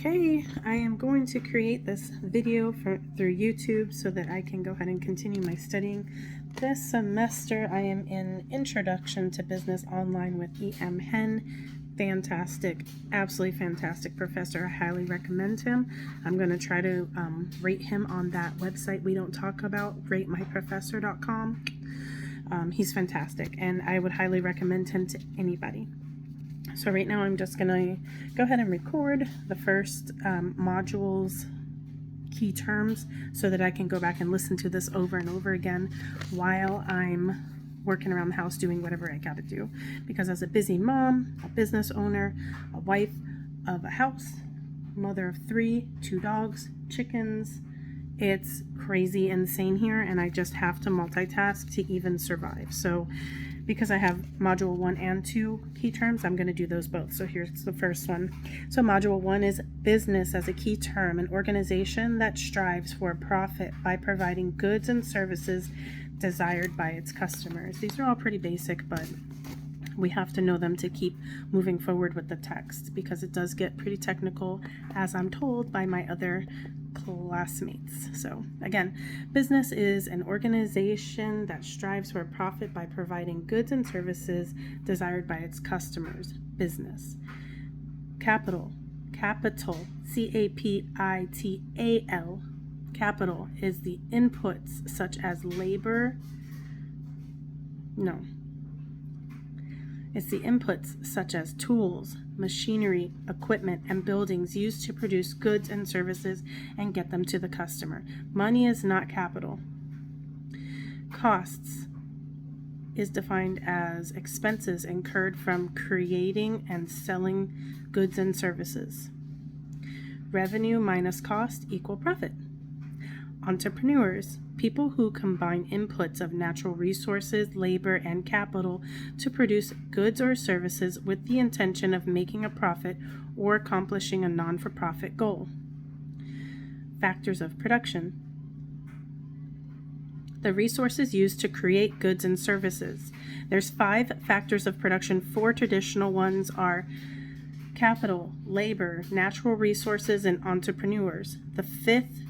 Okay, I am going to create this video through YouTube so that I can go ahead and continue my studying. This semester I am in Introduction to Business Online with E.M.Henn. Fantastic, absolutely fantastic professor. I highly recommend him. I'm going to try to rate him on that website we don't talk about, ratemyprofessor.com. He's fantastic, and I would highly recommend him to anybody. So right now I'm just going to go ahead and record the first module's key terms so that I can go back and listen to this over and over again while I'm working around the house doing whatever I got to do. Because as a busy mom, a business owner, a wife of a house, mother of 3, 2 dogs, chickens, it's crazy insane here, and I just have to multitask to even survive. So because I have module 1 and 2 key terms, I'm going to do those both. So here's the first one. So module 1 is business as a key term, an organization that strives for profit by providing goods and services desired by its customers. These are all pretty basic, but we have to know them to keep moving forward with the text because it does get pretty technical, as I'm told by my other classmates. So again, business is an organization that strives for profit by providing goods and services desired by its customers. Business. Capital, C-A-P-I-T-A-L. Capital is the inputs such as labor. It's the inputs such as tools, machinery, equipment, and buildings used to produce goods and services and get them to the customer. Money is not capital. Costs is defined as expenses incurred from creating and selling goods and services. Revenue minus cost equal profit. Entrepreneurs, people who combine inputs of natural resources, labor, and capital to produce goods or services with the intention of making a profit or accomplishing a non-for-profit goal. Factors of production. The resources used to create goods and services. There's 5 factors of production. 4 traditional ones are capital, labor, natural resources, and entrepreneurs. The 5th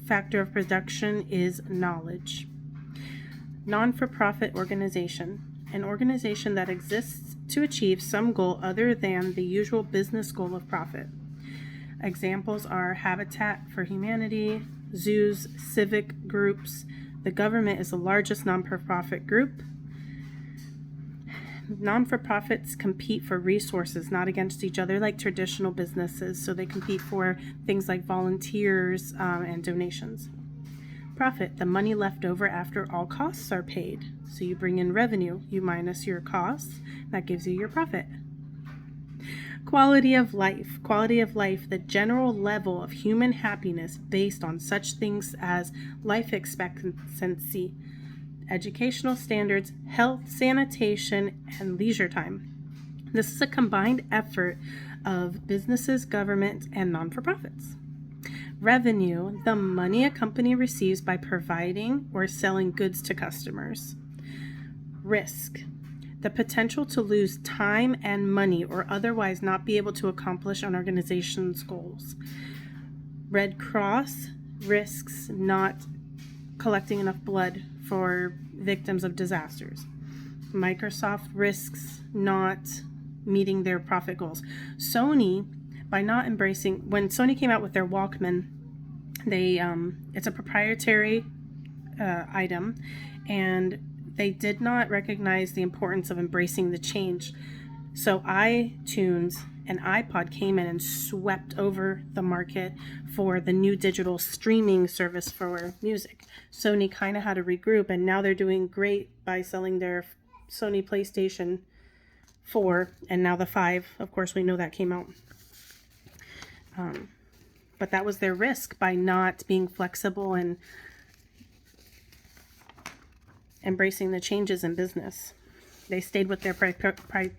factor of production is knowledge. Non-for-profit organization, an organization that exists to achieve some goal other than the usual business goal of profit. Examples are Habitat for Humanity, zoos, civic groups. The government is the largest non-for-profit group. Non-for-profits compete for resources, not against each other like traditional businesses. So they compete for things like volunteers and donations. Profit, the money left over after all costs are paid. So you bring in revenue, you minus your costs, that gives you your profit. Quality of life, the general level of human happiness based on such things as life expectancy, educational standards, health, sanitation, and leisure time. This is a combined effort of businesses, government, and non-for-profits. Revenue, the money a company receives by providing or selling goods to customers. Risk, the potential to lose time and money or otherwise not be able to accomplish an organization's goals. Red Cross risks not collecting enough blood for victims of disasters. Microsoft risks not meeting their profit goals. Sony, by not embracing, when Sony came out with their Walkman, it's a proprietary item, and they did not recognize the importance of embracing the change. So iTunes and iPod came in and swept over the market for the new digital streaming service for music. Sony kind of had to regroup, and now they're doing great by selling their Sony PlayStation 4 and now the 5. Of course, we know that came out. But that was their risk by not being flexible and embracing the changes in business. They stayed with their proprietary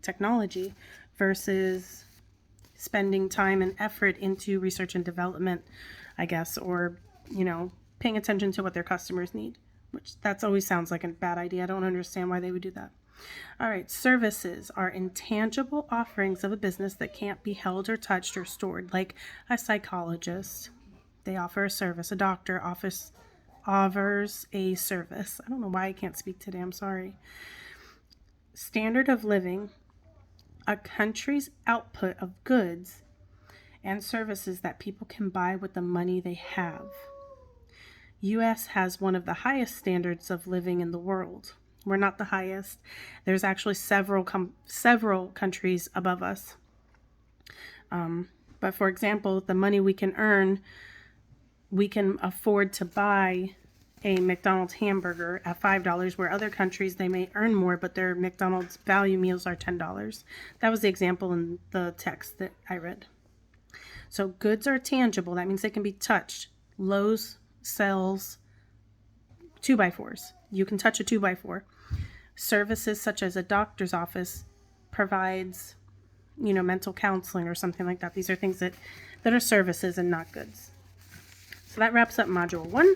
technology versus spending time and effort into research and development, I guess, or, paying attention to what their customers need, which that's always sounds like a bad idea. I don't understand why they would do that. All right, services are intangible offerings of a business that can't be held or touched or stored, like a psychologist. They offer a service. A doctor offers a service. I don't know why I can't speak today. I'm sorry. Standard of living, a country's output of goods and services that people can buy with the money they have. U.S. has one of the highest standards of living in the world. We're not the highest. There's actually several countries above us. But for example, the money we can earn, we can afford to buy a McDonald's hamburger at $5, where other countries they may earn more, but their McDonald's value meals are $10. That was the example in the text that I read. So goods are tangible. That means they can be touched. Lowe's sells 2x4s. You can touch a 2x4. Services such as a doctor's office provides, mental counseling or something like that. These are things that are services and not goods. So that wraps up Module 1.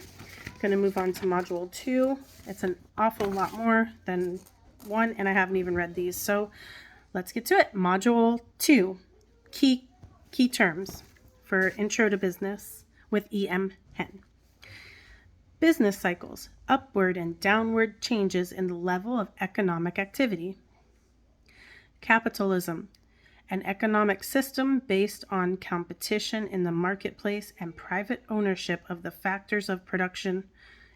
Going to move on to Module 2. It's an awful lot more than 1, and I haven't even read these. So let's get to it. Module 2, key terms for Intro to Business with E.M.Henn. Business cycles, upward and downward changes in the level of economic activity. Capitalism, an economic system based on competition in the marketplace and private ownership of the factors of production,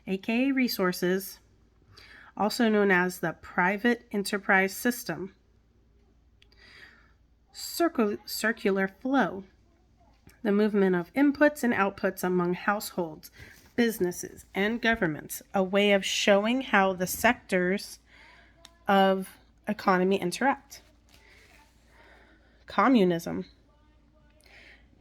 aka resources, also known as the private enterprise system. Circular flow, the movement of inputs and outputs among households, businesses, and governments, a way of showing how the sectors of economy interact. Communism,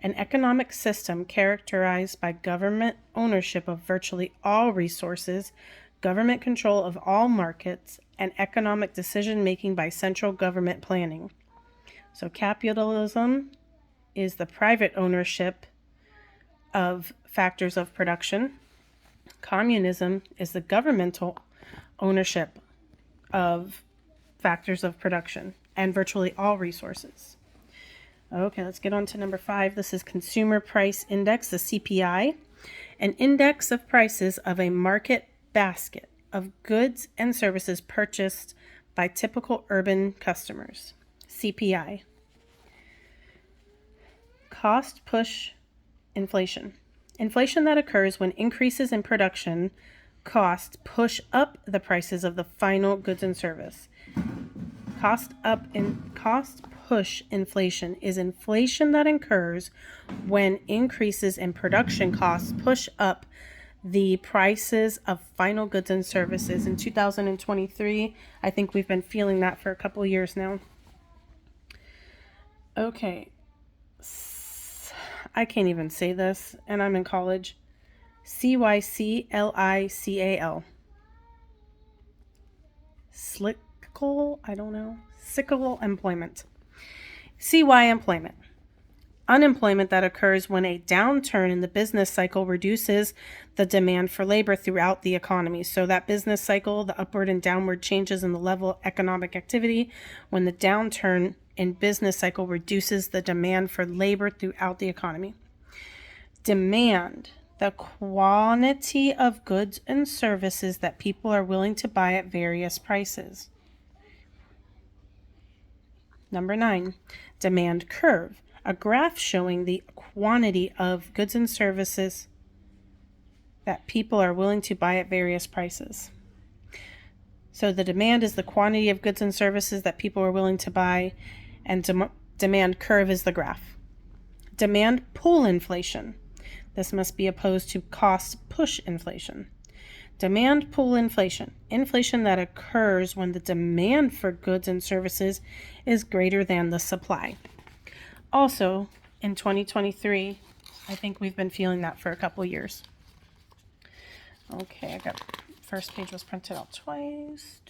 an economic system characterized by government ownership of virtually all resources, government control of all markets, and economic decision-making by central government planning. So capitalism is the private ownership of factors of production. Communism is the governmental ownership of factors of production and virtually all resources. Okay, let's get on to number 5. This is Consumer Price Index, the CPI, an index of prices of a market basket of goods and services purchased by typical urban customers. CPI. Cost push inflation. Inflation that occurs when increases in production costs push up the prices of the final goods and service. Cost push inflation is inflation that occurs when increases in production costs push up the prices of final goods and services. In 2023, I think we've been feeling that for a couple of years now. Okay. I can't even say this, and I'm in college. CYCLICAL. Cyclical employment. CY employment. Unemployment that occurs when a downturn in the business cycle reduces the demand for labor throughout the economy. So that business cycle, the upward and downward changes in the level of economic activity, when the downturn in business cycle reduces the demand for labor throughout the economy. Demand, the quantity of goods and services that people are willing to buy at various prices. Number 9, demand curve, a graph showing the quantity of goods and services that people are willing to buy at various prices. So the demand is the quantity of goods and services that people are willing to buy, and demand curve is the graph. Demand pull inflation. This must be opposed to cost push inflation. Demand pull inflation. Inflation that occurs when the demand for goods and services is greater than the supply. Also, in 2023, I think we've been feeling that for a couple years. Okay, I got first page was printed out twice.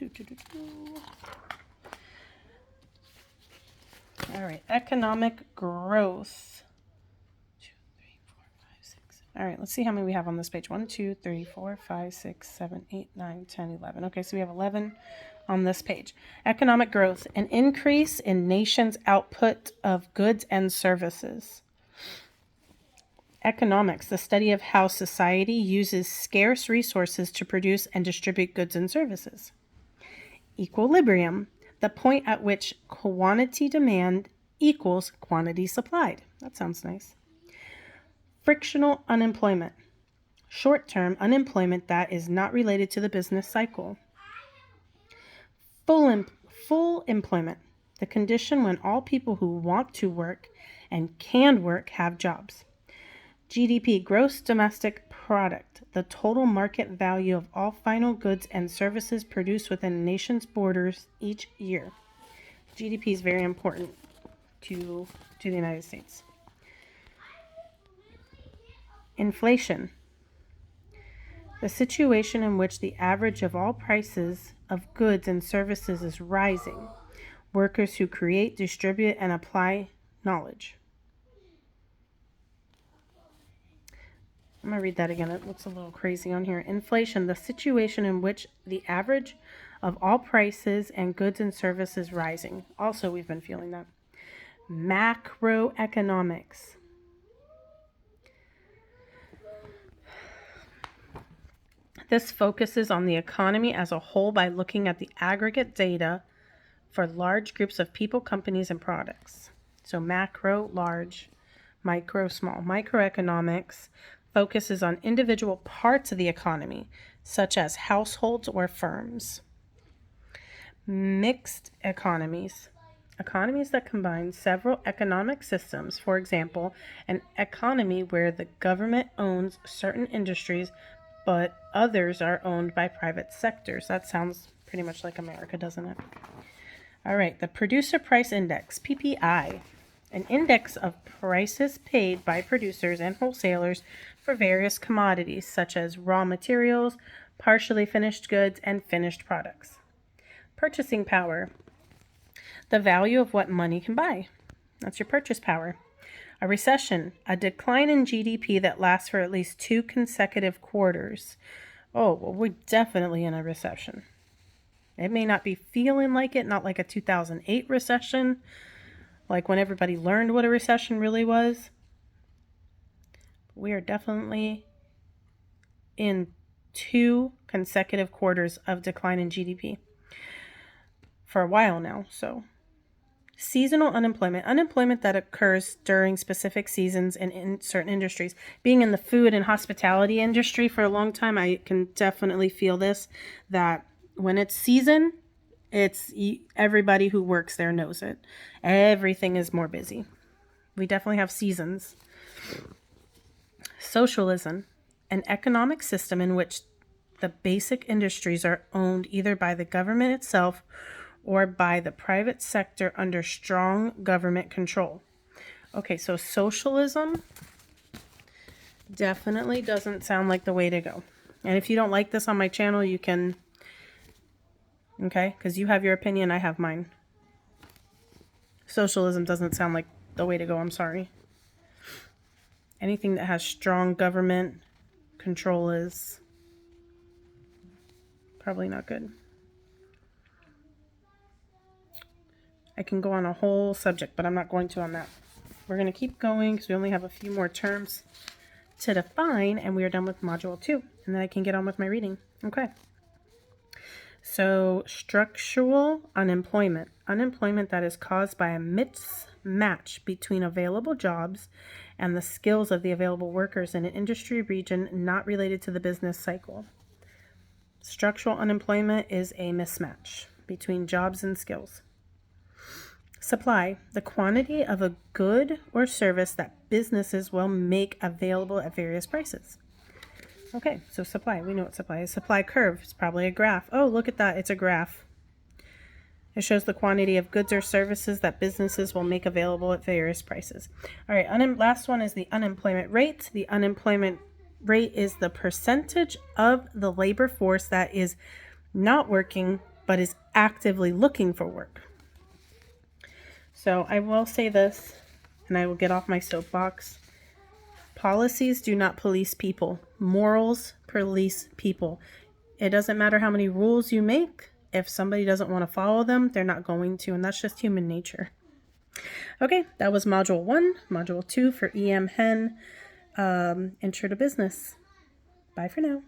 All right, economic growth. 2, 3, 4, 5, 6, 7. All right, let's see how many we have on this page. 1, 2, 3, 4, 5, 6, 7, 8, 9, 10, 11. Okay, so we have 11 on this page. Economic growth, an increase in nation's output of goods and services. Economics, the study of how society uses scarce resources to produce and distribute goods and services. Equilibrium, the point at which quantity demand equals quantity supplied. That sounds nice. Frictional unemployment, short-term unemployment that is not related to the business cycle. Full employment, the condition when all people who want to work and can work have jobs. GDP, gross domestic product, the total market value of all final goods and services produced within a nation's borders each year. GDP is very important to the United States. Inflation, the situation in which the average of all prices of goods and services is rising. Workers who create, distribute, and apply knowledge. I'm going to read that again. It looks a little crazy on here. Inflation, the situation in which the average of all prices and goods and services rising. Also, we've been feeling that. Macroeconomics. This focuses on the economy as a whole by looking at the aggregate data for large groups of people, companies, and products. So macro, large, micro, small. Microeconomics focuses on individual parts of the economy, such as households or firms. Mixed economies. Economies that combine several economic systems. For example, an economy where the government owns certain industries, but others are owned by private sectors. That sounds pretty much like America, doesn't it? All right, the Producer Price Index, PPI, an index of prices paid by producers and wholesalers for various commodities, such as raw materials, partially finished goods, and finished products. Purchasing power, the value of what money can buy. That's your purchase power. A recession, a decline in GDP that lasts for at least 2 consecutive quarters. Oh, well, we're definitely in a recession. It may not be feeling like it, not like a 2008 recession, like when everybody learned what a recession really was. We are definitely in 2 consecutive quarters of decline in GDP for a while now. So, seasonal unemployment that occurs during specific seasons and in certain industries. Being in the food and hospitality industry for a long time, I can definitely feel this, that when it's season, it's everybody who works there knows it. Everything is more busy. We definitely have seasons. Socialism, an economic system in which the basic industries are owned either by the government itself or by the private sector under strong government control. Okay, so socialism definitely doesn't sound like the way to go. And if you don't like this on my channel, you can, okay, because you have your opinion, I have mine. Socialism doesn't sound like the way to go, I'm sorry. Anything that has strong government control is probably not good. I can go on a whole subject, but I'm not going to on that. We're going to keep going because we only have a few more terms to define, and we are done with Module 2, and then I can get on with my reading. Okay. So, structural unemployment. Unemployment that is caused by a mismatch between available jobs and the skills of the available workers in an industry region not related to the business cycle. Structural unemployment is a mismatch between jobs and skills. Supply, the quantity of a good or service that businesses will make available at various prices. Okay, so supply, we know what supply is. Supply curve, it's probably a graph. Oh, look at that, it's a graph. It shows the quantity of goods or services that businesses will make available at various prices. All right, last one is the unemployment rate. The unemployment rate is the percentage of the labor force that is not working but is actively looking for work. So I will say this, and I will get off my soapbox. Policies do not police people. Morals police people. It doesn't matter how many rules you make. if somebody doesn't want to follow them, they're not going to, and that's just human nature. Okay, that was Module 1. Module 2 for E.M.Henn, Intro to Business. Bye for now.